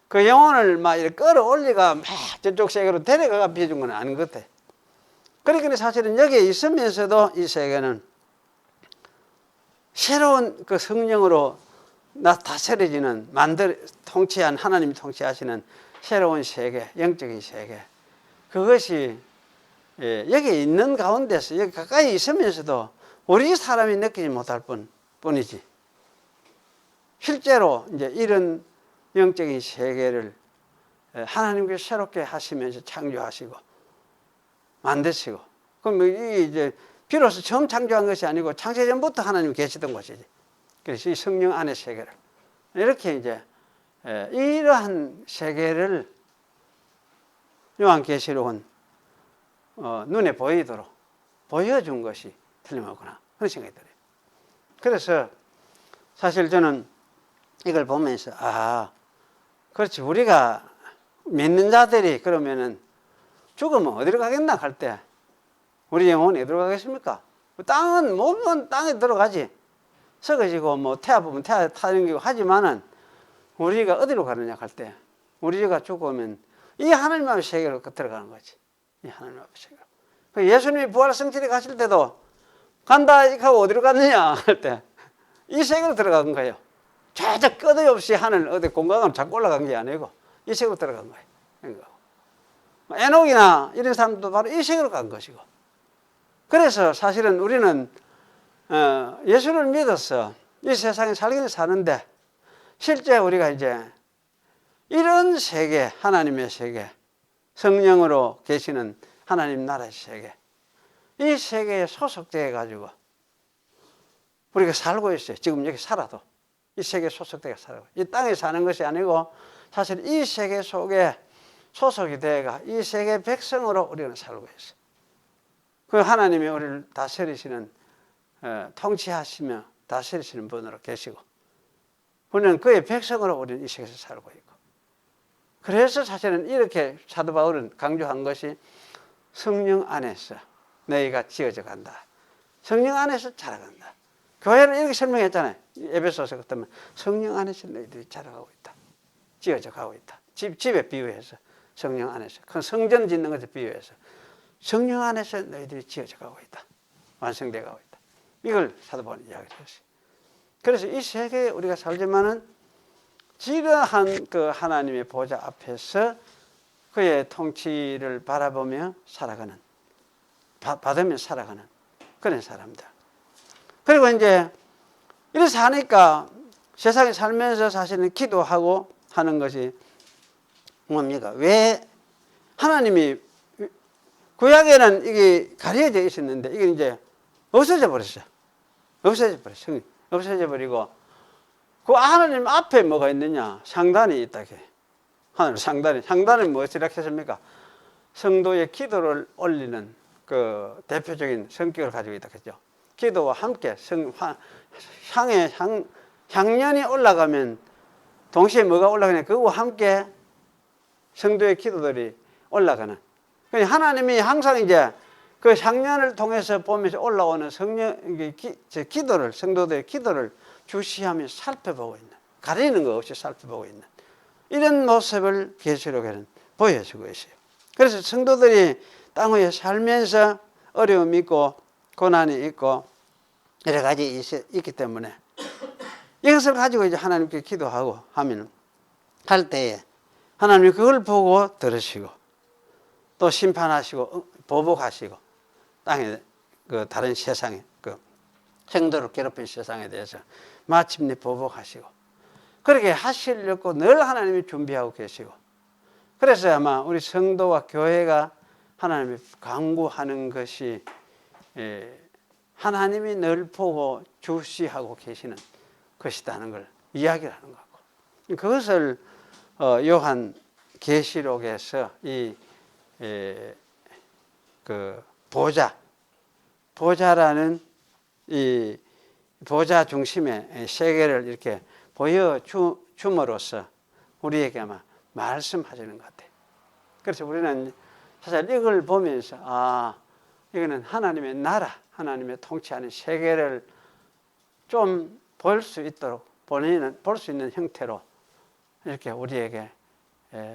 그 영혼을 막 이렇게 끌어올리가 막 저쪽 세계로 데려가가 비준 건 아닌 것 같아. 그러니까 사실은 여기에 있으면서도 이 세계는 새로운 그 성령으로 다스려지는, 통치한, 하나님이 통치하시는 새로운 세계, 영적인 세계, 그것이 여기 있는 가운데서 여기 가까이 있으면서도 우리 사람이 느끼지 못할 뿐이지, 실제로 이제 이런 영적인 세계를 하나님께서 새롭게 하시면서 창조하시고 만드시고, 그럼 이게 이제 비로소 처음 창조한 것이 아니고 창세전부터 하나님이 계시던 것이지. 그래서 이 성령 안의 세계를 이렇게 이제 이러한 세계를 요한계시록은 눈에 보이도록 보여준 것이 틀림없구나, 그런 생각이 들어요. 그래서 사실 저는 이걸 보면서 그렇지, 우리가 믿는 자들이 그러면은 죽으면 어디로 가겠나 할 때 우리 영혼이 어디로 가겠습니까? 땅은 몸은 땅에 들어가지, 썩어지고 뭐 태아 보면 태아 타는기고 하지만은 우리가 어디로 가느냐 할 때 우리가 죽으면 이 하나님 앞의 세계로 들어가는 거지. 이 하나님 앞의 세계로. 예수님이 부활 성질에 가실 때도 간다 이렇게 하고 어디로 갔느냐 할 때 이 세계로 들어간 거예요. 저저 끝없이 하늘 어디 공간으로 자꾸 올라간 게 아니고 이 세계로 들어간 거예요. 에녹이나 이런 사람도 바로 이 세계로 간 것이고. 그래서 사실은 우리는 예수를 믿어서 이 세상에 살기는 사는데, 실제 우리가 이제 이런 세계, 하나님의 세계, 성령으로 계시는 하나님 나라의 세계, 이 세계에 소속되어 가지고 우리가 살고 있어요. 지금 여기 살아도 이 세계에 소속되어 살고, 이 땅에 사는 것이 아니고 사실 이 세계 속에 소속이 되어가 이 세계 백성으로 우리는 살고 있어요. 그 하나님이 우리를 다스리시는, 통치하시며 다스리시는 분으로 계시고, 우리는 그의 백성으로 우리는 이 세계에서 살고 있고, 그래서 사실은 이렇게 사도 바울은 강조한 것이 성령 안에서 너희가 지어져 간다. 성령 안에서 자라간다. 교회를 이렇게 설명했잖아요. 에베소서 같으면 성령 안에서 너희들이 자라가고 있다. 지어져 가고 있다. 집에 비유해서 성령 안에서, 큰 성전 짓는 것에 비유해서 성령 안에서 너희들이 지어져 가고 있다. 완성되어 가고 있다. 이걸 사도 바울이 이야기를 했어요. 그래서 이 세계에 우리가 살지만은 지러한 그 하나님의 보좌 앞에서 그의 통치를 바라보며 살아가는, 받으며 살아가는 그런 사람들. 그리고 이제 이렇게 사니까 세상에 살면서 사실은 기도하고 하는 것이 뭡니까? 왜 하나님이, 구약에는 이게 가려져 있었는데 이게 이제 없어져 버렸어요. 없어져 버렸어요. 없어져 버리고, 그 하나님 앞에 뭐가 있느냐? 상단이 있다. 하나님 상단은 무엇이라 했습니까? 성도의 기도를 올리는 그 대표적인 성격을 가지고 있다 했죠. 기도와 함께 향년이 올라가면 동시에 뭐가 올라가냐? 그와 함께 성도의 기도들이 올라가는. 하나님이 항상 이제 그 향년을 통해서 보면서 올라오는 기도를, 성도들의 기도를 주시하며 살펴보고 있는, 가리는 것 없이 살펴보고 있는 이런 모습을 계시록에는 보여주고 있어요. 그래서 성도들이 땅 위에 살면서 어려움이 있고 고난이 있고 여러 가지 있기 때문에 이것을 가지고 이제 하나님께 기도하고 하면 할 때에 하나님이 그걸 보고 들으시고 또 심판하시고 보복하시고 땅에 그 다른 세상에 그 성도를 괴롭힌 세상에 대해서 마침내 보복하시고 그렇게 하시려고 늘 하나님이 준비하고 계시고, 그래서 아마 우리 성도와 교회가 하나님이 강구하는 것이 하나님이 늘 보고 주시하고 계시는 것이다는 걸 이야기를 하는 것 같고, 그것을 요한 계시록에서 그 보좌라는 이 보좌 중심의 세계를 이렇게 보여줌으로써 우리에게 아마 말씀하시는 것 같아요. 그래서 우리는 사실 이걸 보면서 이거는 하나님의 나라, 하나님의 통치하는 세계를 좀 볼 수 있도록 볼 수 있는 형태로 이렇게 우리에게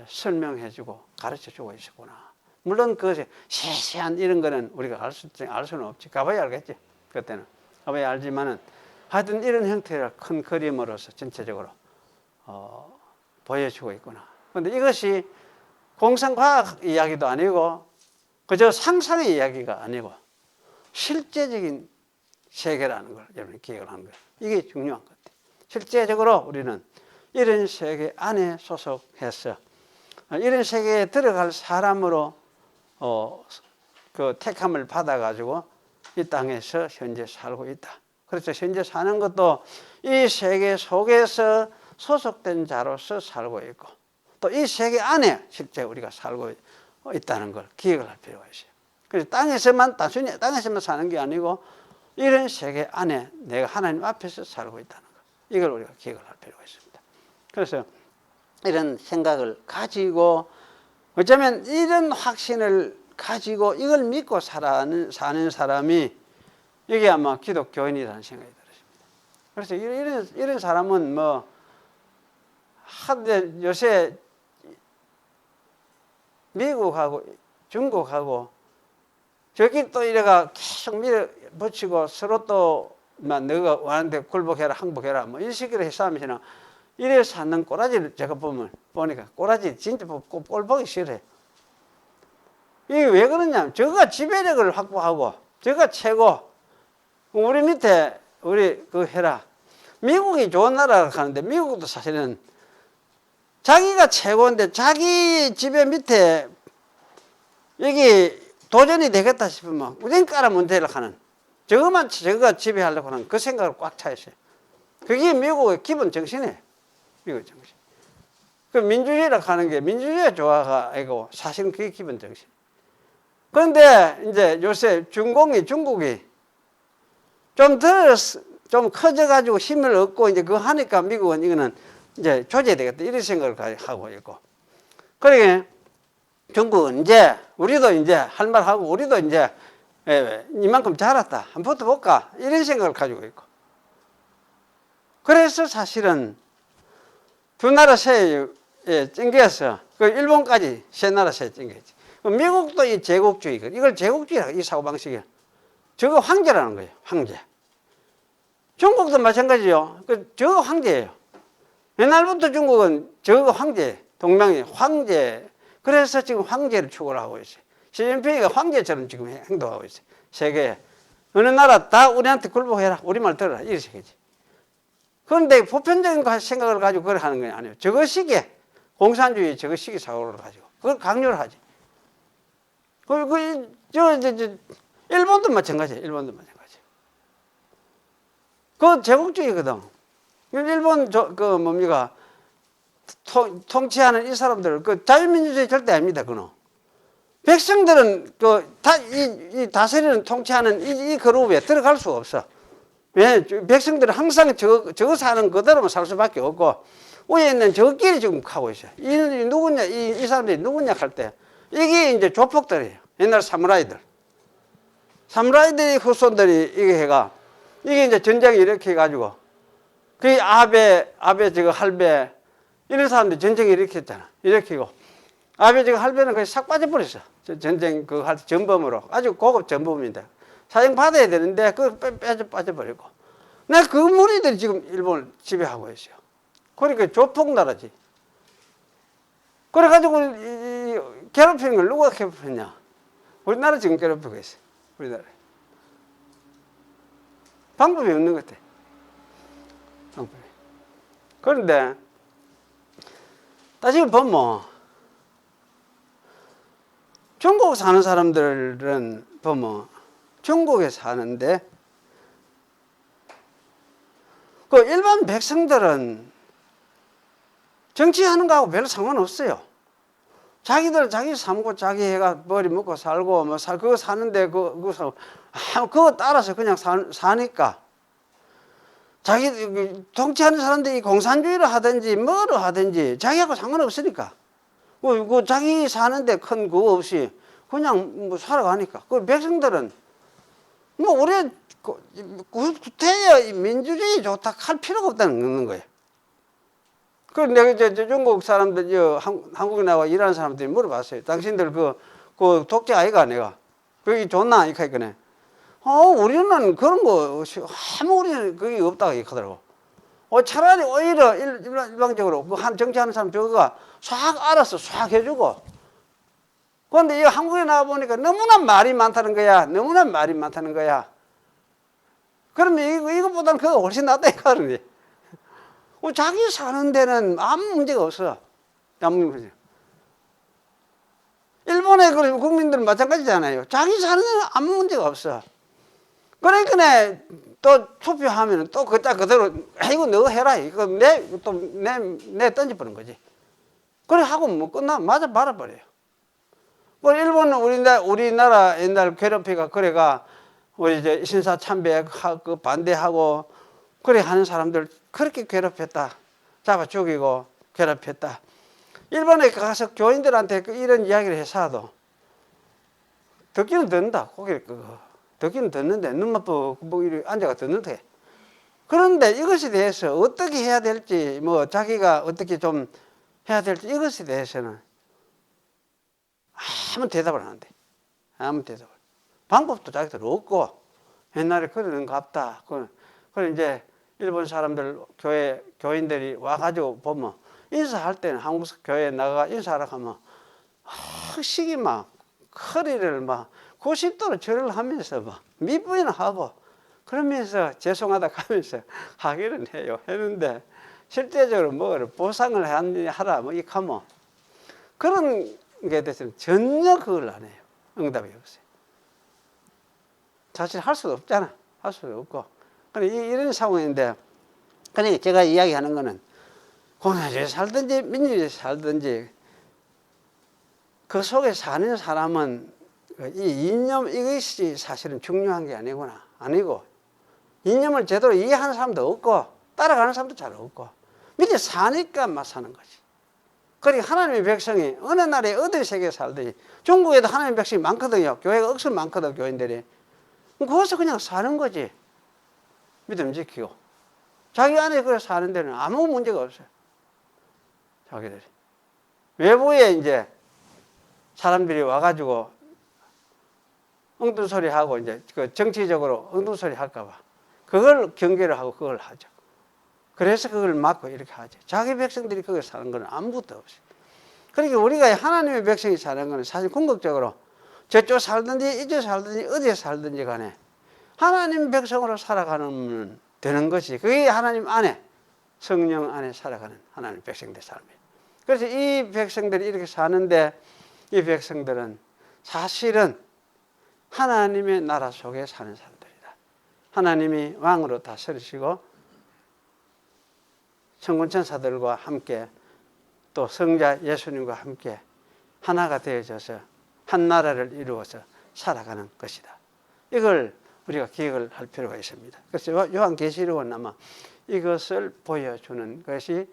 설명해주고 가르쳐주고 있었구나. 물론 그것이 세세한 이런 거는 우리가 알 수는 없지. 가봐야 알겠지. 그때는 가봐야 알지만은 하여튼 이런 형태의 큰 그림으로서 전체적으로 보여주고 있구나. 그런데 이것이 공상과학 이야기도 아니고 그저 상상의 이야기가 아니고 실제적인 세계라는 걸 여러분이 기억을 하는 거예요. 이게 중요한 것 같아요. 실제적으로 우리는 이런 세계 안에 소속해서 이런 세계에 들어갈 사람으로 그 택함을 받아가지고 이 땅에서 현재 살고 있다. 그래서 현재 사는 것도 이 세계 속에서 소속된 자로서 살고 있고 또 이 세계 안에 실제 우리가 살고 있다는 걸 기억을 할 필요가 있어요. 그래서 단순히 땅에서만 사는 게 아니고 이런 세계 안에 내가 하나님 앞에서 살고 있다는 것, 이걸 우리가 기억을 할 필요가 있습니다. 그래서 이런 생각을 가지고 어쩌면 이런 확신을 가지고 이걸 믿고 사는 사람이 이게 아마 기독교인이라는 생각이 들었습니다. 그래서 이런 사람은 요새 미국하고 중국하고 저기 또 이래가 계속 밀어붙이고 서로 또 너가 원하는데 굴복해라 항복해라 이 식으로 싸움이잖아. 이래 사는 꼬라지를 제가 보니까 꼬라지 진짜 꼴 보기 싫어요. 이게 왜 그러냐면 저가 지배력을 확보하고 저가 최고, 우리 밑에 우리 해라. 미국이 좋은 나라라고 하는데 미국도 사실은 자기가 최고인데 자기 지배 밑에 여기 도전이 되겠다 싶으면 우린 깔아문대를 하는 저거가 지배하려고 하는 그 생각을 꽉 차 있어요. 그게 미국의 기본 정신이에요. 미국 정신. 그 민주주의라고 하는 게 민주주의 조화가 아니고 사실은 그게 기본 정신. 그런데 이제 요새 중국이 좀 커져가지고 힘을 얻고 이제 그거 하니까 미국은 이거는 이제 조져야 되겠다. 이런 생각을 하고 있고. 그러니까 중국은 이제 우리도 이제 할 말 하고 우리도 이제 이만큼 자랐다. 한번 붙어볼까? 이런 생각을 가지고 있고. 그래서 사실은 두 나라 사이에 찡겨서 그 일본까지 세 나라 사이에 찡겼지. 미국도 이 제국주의, 이걸 제국주의라, 이 사고방식이야. 저거 황제라는 거예요, 황제. 중국도 마찬가지요. 저거 황제예요. 옛날부터 중국은 저거 황제, 동명이 황제. 그래서 지금 황제를 추구를 하고 있어요. 시진핑이가 황제처럼 지금 행동하고 있어요. 세계에. 어느 나라 다 우리한테 굴복해라. 우리말 들어라. 이런 식이지. 그런데 보편적인 생각을 가지고 그걸 하는 건 아니에요. 저거 시기에, 공산주의 저거 시기 사고를 가지고. 그걸 강요를 하지. 일본도 마찬가지예요. 일본도 마찬가지. 그 제국주의거든. 일본 뭡니까? 통치하는 이 사람들, 그 자유민주주의 절대 아닙니다, 그는. 백성들은 이 다스리는 통치하는 이 그룹에 들어갈 수가 없어. 왜? 백성들은 항상 저거 사는 그대로만 살 수밖에 없고, 위에 있는 저끼리 지금 가고 있어요. 이 누구냐, 이 사람들이 누구냐 할 때, 이게 이제 조폭들이에요. 옛날 사무라이들. 사무라이들이 후손들이 이게 이제 전쟁을 이렇게 해가지고, 그 아베 저거 할배, 이런 사람들이 전쟁을 일으켰잖아. 일으키고. 아베 저거 할배는 거의 싹 빠져버렸어. 전쟁 그거 할 때 전범으로. 아주 고급 전범입니다. 사형 받아야 되는데, 그거 빠져버리고. 그 무리들이 지금 일본을 지배하고 있어요. 그러니까 조폭 나라지. 그래가지고, 괴롭히는 걸 누가 괴롭혔냐? 우리나라 지금 괴롭히고 있어요. 우리나라. 방법이 없는 것 같아. 방법이. 그런데, 따지고 보면, 중국 사는 사람들은 보면, 중국에 사는데, 그 일반 백성들은 정치하는 거하고 별로 상관없어요. 자기들 자기 삶고 자기 해가 머리 먹고 살고 뭐 그거 사는데 그거 따라서 그냥 사니까 자기 통치하는 사람들이 공산주의를 하든지 뭐를 하든지 자기하고 상관없으니까 그 자기 사는데 큰 그거 없이 그냥 뭐 살아가니까 그 백성들은 뭐 우리 구태여 민주주의 좋다 할 필요가 없다는 거예요. 그 내가 중국 사람들 한국에 나와 일하는 사람들이 물어봤어요. 당신들 그 독재 아이가 내가 그게 좋나 이렇게 하니까 우리는 그런 거 아무 우리는 그게 없다고 얘기하더라고. 차라리 오히려 일방적으로 한 정치하는 사람 저거가 싹 알아서 싹 해주고. 그런데 이 한국에 나와 보니까 너무나 말이 많다는 거야. 너무나 말이 많다는 거야. 그러면 이것보다는 그거 훨씬 낫다 이거는. 자기 사는 데는 아무 문제가 없어. 아무 문제. 일본의 국민들은 마찬가지잖아요. 자기 사는 데는 아무 문제가 없어. 그러니까 또 투표하면 또 그대로 이거 너 해라. 이거 내 던져버린 거지. 그래 하고 뭐 끝나 맞아 말아버려요. 일본은 우리나라 옛날 괴롭히가 그래가 우리 이제 신사참배 반대하고 그래 하는 사람들 그렇게 괴롭혔다. 잡아 죽이고 괴롭혔다. 일본에 가서 교인들한테 이런 이야기를 해서도 듣기는 듣는다. 고개를 끄고. 듣기는 듣는데 눈만 뭐 이렇게 앉아가 듣는데. 그런데 이것에 대해서 어떻게 해야 될지 뭐 자기가 어떻게 좀 해야 될지 이것에 대해서는 아무 대답을 안 한대. 아무 대답을. 방법도 자기들 없고 옛날에 그러는 것 같다. 그래 이제 일본 사람들 교인들이 와가지고 보면 인사할 때는 한국 교회에 나가 인사하러 가면 식이 막 허리를 막 90도로 절을 하면서 막 미부인을 하고 그러면서 죄송하다 하면서 하기는 해요. 했는데 실제적으로 뭐 보상을 하라 뭐 이렇게 하면 그런 게 대해서는 전혀 그걸 안 해요. 응답이 없어요. 사실 할 수도 없잖아. 할 수도 없고. 이런 상황인데 그러니까 제가 이야기하는 거는 공산주의에 살든지 민주주의에 살든지 그 속에 사는 사람은 이 이념 이것이 사실은 중요한 게 아니고 이념을 제대로 이해하는 사람도 없고 따라가는 사람도 잘 없고 밑에 사니까 막 사는 거지. 그러니까 하나님의 백성이 어느 나라에 어디 세계에 살든지 중국에도 하나님의 백성이 많거든요. 교회가 억수로 많거든 교인들이. 거기서 그냥 사는 거지. 믿음 지키고 자기 안에 그래 사는 데는 아무 문제가 없어요. 자기들이 외부에 이제 사람들이 와가지고 엉뚱 소리 하고 이제 그 정치적으로 엉뚱 소리 할까봐 그걸 경계를 하고 그걸 하죠. 그래서 그걸 막고 이렇게 하죠. 자기 백성들이 거기 사는 건 아무것도 없어요. 그러니까 우리가 하나님의 백성이 사는 건 사실 궁극적으로 저쪽 살든지 이쪽 살든지 어디에 살든지 간에 하나님 백성으로 살아가는 되는 것이 그게 하나님 안에 성령 안에 살아가는 하나님 백성들의 삶이에요. 그래서 이 백성들이 이렇게 사는데 이 백성들은 사실은 하나님의 나라 속에 사는 사람들이다. 하나님이 왕으로 다스리시고 천군천사들과 함께 또 성자 예수님과 함께 하나가 되어져서 한 나라를 이루어서 살아가는 것이다. 이걸 우리가 기억을 할 필요가 있습니다. 그래서 요한계시록은 아마 이것을 보여주는 것이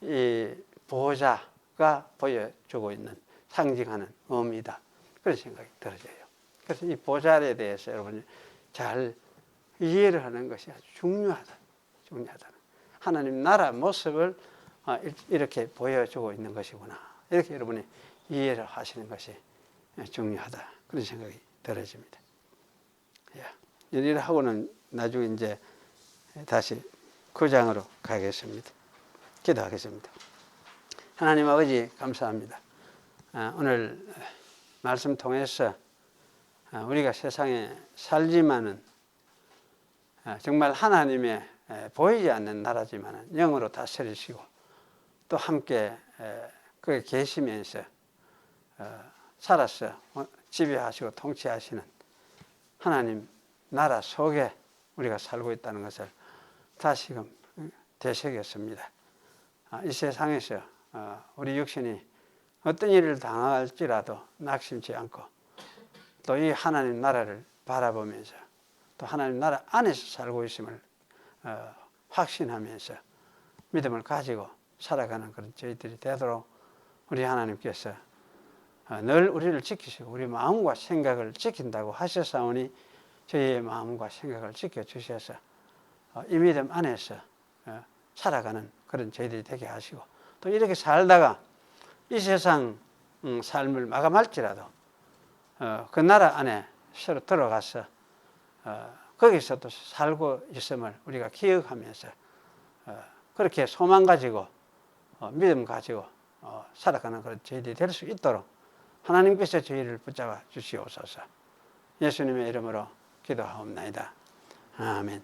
이 보호자가 보여주고 있는 상징하는 의미다. 그런 생각이 들어져요. 그래서 이 보좌에 대해서 여러분이 잘 이해를 하는 것이 아주 중요하다. 하나님 나라 모습을 이렇게 보여주고 있는 것이구나. 이렇게 여러분이 이해를 하시는 것이 중요하다. 그런 생각이 들어집니다. 이를 하고는 나중에 이제 다시 9장으로 가겠습니다. 기도하겠습니다. 하나님 아버지 감사합니다. 오늘 말씀 통해서 우리가 세상에 살지만은 정말 하나님의 보이지 않는 나라지만은 영으로 다스리시고 또 함께 거기 계시면서 살아서 지배하시고 통치하시는 하나님 나라 속에 우리가 살고 있다는 것을 다시금 되새겼습니다. 이 세상에서 우리 육신이 어떤 일을 당할지라도 낙심치 않고 또 이 하나님 나라를 바라보면서 또 하나님 나라 안에서 살고 있음을 확신하면서 믿음을 가지고 살아가는 그런 저희들이 되도록 우리 하나님께서 늘 우리를 지키시고 우리 마음과 생각을 지킨다고 하셨사오니 저희의 마음과 생각을 지켜주셔서 이 믿음 안에서 살아가는 그런 저희들이 되게 하시고 또 이렇게 살다가 이 세상 삶을 마감할지라도 그 나라 안에 새로 들어가서 거기서도 살고 있음을 우리가 기억하면서 그렇게 소망 가지고 믿음 가지고 살아가는 그런 저희들이 될 수 있도록 하나님께서 저희를 붙잡아 주시옵소서. 예수님의 이름으로 기도하옵나이다. 아멘.